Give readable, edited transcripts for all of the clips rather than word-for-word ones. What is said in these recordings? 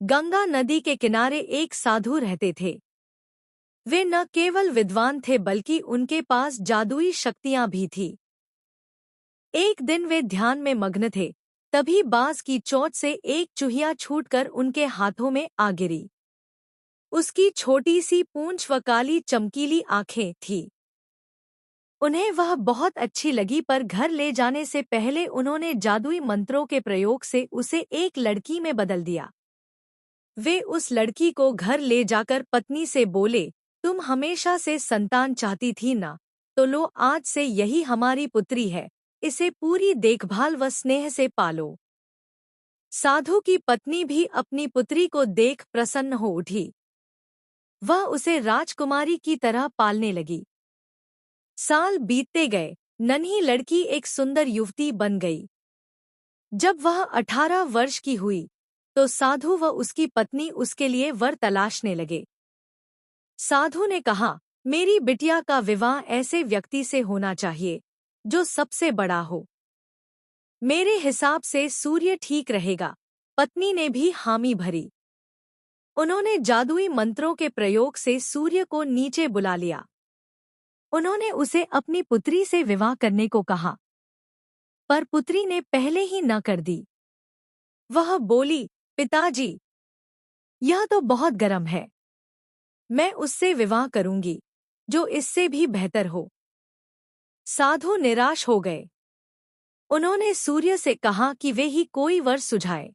गंगा नदी के किनारे एक साधु रहते थे। वे न केवल विद्वान थे बल्कि उनके पास जादुई शक्तियां भी थी। एक दिन वे ध्यान में मग्न थे, तभी बांस की चोंच से एक चूहिया छूटकर उनके हाथों में आ गिरी। उसकी छोटी सी पूंछ व काली चमकीली आंखें थीं। उन्हें वह बहुत अच्छी लगी, पर घर ले जाने से पहले उन्होंने जादुई मंत्रों के प्रयोग से उसे एक लड़की में बदल दिया। वे उस लड़की को घर ले जाकर पत्नी से बोले, तुम हमेशा से संतान चाहती थी ना, तो लो आज से यही हमारी पुत्री है, इसे पूरी देखभाल व स्नेह से पालो। साधु की पत्नी भी अपनी पुत्री को देख प्रसन्न हो उठी। वह उसे राजकुमारी की तरह पालने लगी। साल बीतते गए, नन्ही लड़की एक सुंदर युवती बन गई। जब वह 18 वर्ष की हुई, तो साधु व उसकी पत्नी उसके लिए वर तलाशने लगे। साधु ने कहा, मेरी बिटिया का विवाह ऐसे व्यक्ति से होना चाहिए जो सबसे बड़ा हो। मेरे हिसाब से सूर्य ठीक रहेगा। पत्नी ने भी हामी भरी। उन्होंने जादुई मंत्रों के प्रयोग से सूर्य को नीचे बुला लिया। उन्होंने उसे अपनी पुत्री से विवाह करने को कहा, पर पुत्री ने पहले ही न कर दी। वह बोली, पिताजी, यह तो बहुत गर्म है। मैं उससे विवाह करूंगी जो इससे भी बेहतर हो। साधु निराश हो गए। उन्होंने सूर्य से कहा कि वे ही कोई वर सुझाए।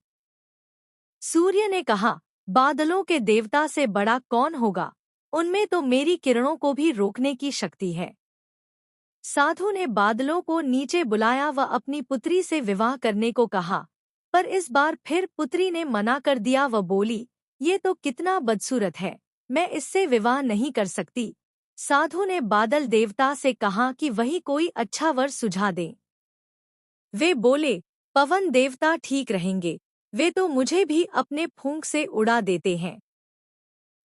सूर्य ने कहा, बादलों के देवता से बड़ा कौन होगा, उनमें तो मेरी किरणों को भी रोकने की शक्ति है। साधु ने बादलों को नीचे बुलाया व अपनी पुत्री से विवाह करने को कहा, पर इस बार फिर पुत्री ने मना कर दिया व बोली, ये तो कितना बदसूरत है, मैं इससे विवाह नहीं कर सकती। साधु ने बादल देवता से कहा कि वही कोई अच्छा वर सुझा दें। वे बोले, पवन देवता ठीक रहेंगे, वे तो मुझे भी अपने फूंक से उड़ा देते हैं।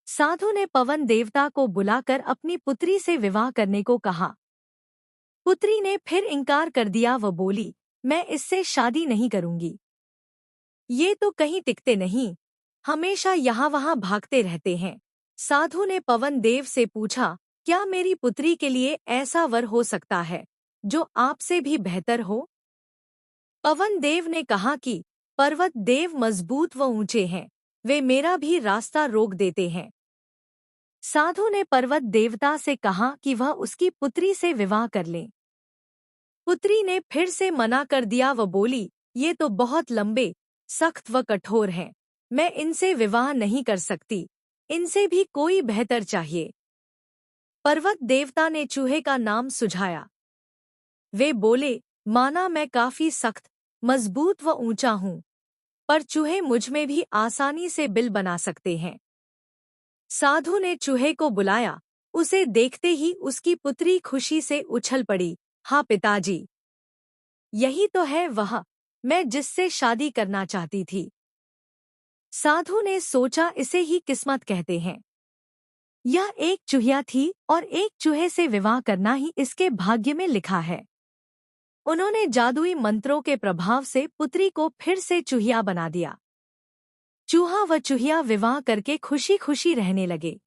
साधु ने पवन देवता को बुलाकर अपनी पुत्री से विवाह करने को कहा। पुत्री ने फिर इनकार कर दिया व बोली, मैं इससे शादी नहीं करूंगी। ये तो कहीं टिकते नहीं, हमेशा यहाँ वहाँ भागते रहते हैं। साधु ने पवन देव से पूछा, क्या मेरी पुत्री के लिए ऐसा वर हो सकता है जो आपसे भी बेहतर हो? पवन देव ने कहा कि पर्वत देव मजबूत व ऊंचे हैं, वे मेरा भी रास्ता रोक देते हैं। साधु ने पर्वत देवता से कहा कि वह उसकी पुत्री से विवाह कर ले। पुत्री ने फिर से मना कर दिया व बोली, ये तो बहुत लंबे, सख्त व कठोर हैं, मैं इनसे विवाह नहीं कर सकती, इनसे भी कोई बेहतर चाहिए। पर्वत देवता ने चूहे का नाम सुझाया। वे बोले, माना मैं काफी सख्त, मजबूत व ऊंचा हूँ, पर चूहे मुझमें भी आसानी से बिल बना सकते हैं। साधु ने चूहे को बुलाया। उसे देखते ही उसकी पुत्री खुशी से उछल पड़ी, हाँ पिताजी, यही तो है वह, मैं जिससे शादी करना चाहती थी। साधु ने सोचा, इसे ही किस्मत कहते हैं। यह एक चूहिया थी और एक चूहे से विवाह करना ही इसके भाग्य में लिखा है। उन्होंने जादुई मंत्रों के प्रभाव से पुत्री को फिर से चूहिया बना दिया। चूहा व चूहिया विवाह करके खुशी खुशी रहने लगे।